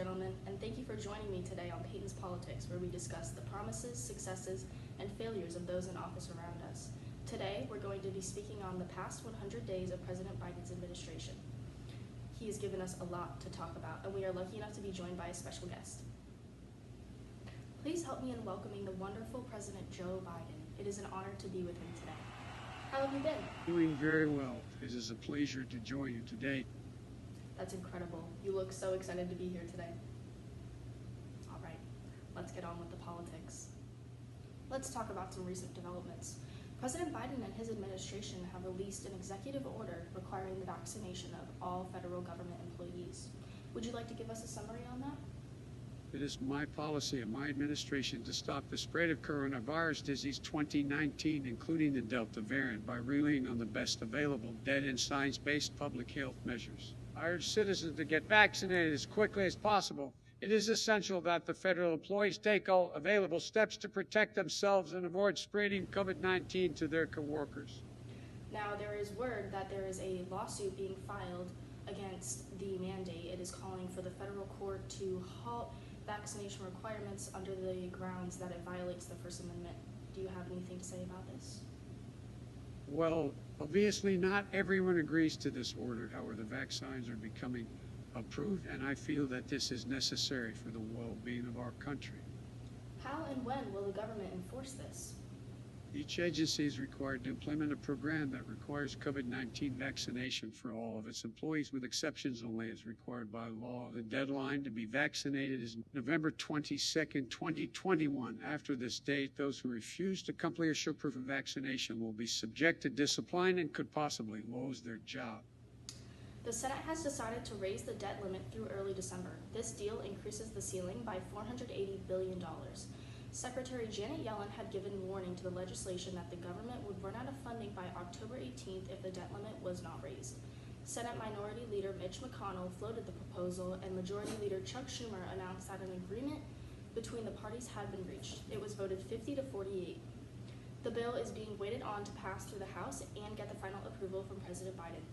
gentlemen, and thank you for joining me today on Peyton's Politics, where we discuss the promises, successes, and failures of those in office around us. Today, we're going to be speaking on the past 100 days of President Biden's administration. He has given us a lot to talk about, and we are lucky enough to be joined by a special guest. Please help me in welcoming the wonderful President Joe Biden. It is an honor to be with him today. How have you been? Doing very well. It is a pleasure to join you today. That's incredible. You look so excited to be here today. All right, let's get on with the politics. Let's talk about some recent developments. President Biden and his administration have released an executive order requiring the vaccination of all federal government employees. Would you like to give us a summary on that? It is my policy and my administration to stop the spread of coronavirus disease 2019, including the Delta variant, by relying on the best available data and science-based public health measures. I urge citizens to get vaccinated as quickly as possible. It is essential that the federal employees take all available steps to protect themselves and avoid spreading COVID-19 to their coworkers. Now, there is word that there is a lawsuit being filed against the mandate. It is calling for the federal court to halt vaccination requirements under the grounds that it violates the First Amendment. Do you have anything to say about this? Well, obviously not everyone agrees to this order. However, the vaccines are becoming approved, and I feel that this is necessary for the well-being of our country. How and when will the government enforce this? Each agency is required to implement a program that requires COVID-19 vaccination for all of its employees, with exceptions only as required by law. The deadline to be vaccinated is November 22nd, 2021. After this date, those who refuse to complete or show proof of vaccination will be subject to discipline and could possibly lose their job. The Senate has decided to raise the debt limit through early December. This deal increases the ceiling by $480 billion. Secretary Janet Yellen had given warning to the legislation that the government would run out of funding by October 18th if the debt limit was not raised. Senate Minority Leader Mitch McConnell floated the proposal, and Majority Leader Chuck Schumer announced that an agreement between the parties had been reached. It was voted 50 to 48. The bill is being waited on to pass through the House and get the final approval from President Biden.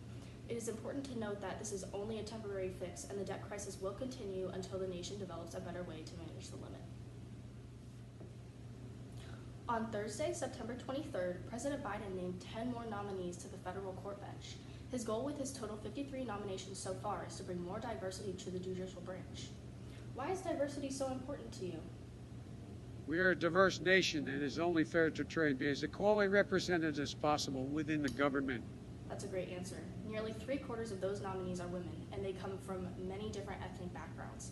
It is important to note that this is only a temporary fix, and the debt crisis will continue until the nation develops a better way to manage the limit. On Thursday, September 23rd, President Biden named 10 more nominees to the federal court bench. His goal with his total 53 nominations so far is to bring more diversity to the judicial branch. Why is diversity so important to you? We are a diverse nation, and it is only fair to try to be as equally represented as possible within the government. That's a great answer. Nearly 3/4 of those nominees are women, and they come from many different ethnic backgrounds.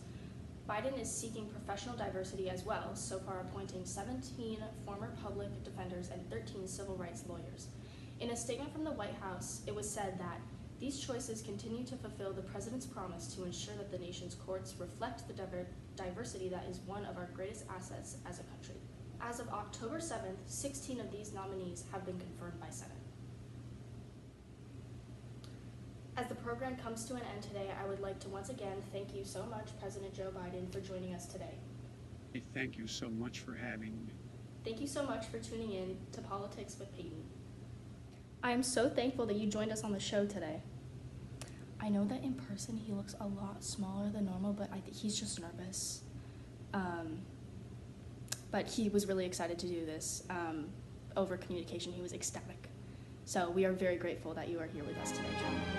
Biden is seeking professional diversity as well, so far appointing 17 former public defenders and 13 civil rights lawyers. In a statement from the White House, it was said that these choices continue to fulfill the president's promise to ensure that the nation's courts reflect the diversity that is one of our greatest assets as a country. As of October 7th, 16 of these nominees have been confirmed by Senate. As the program comes to an end today, I would like to once again thank you so much, President Joe Biden, for joining us today. Hey, thank you so much for having me. Thank you so much for tuning in to Politics with Peyton. I am so thankful that you joined us on the show today. I know that in person he looks a lot smaller than normal, but I think he's just nervous. But he was really excited to do this. Over communication, he was ecstatic. So we are very grateful that you are here with us today, Joe.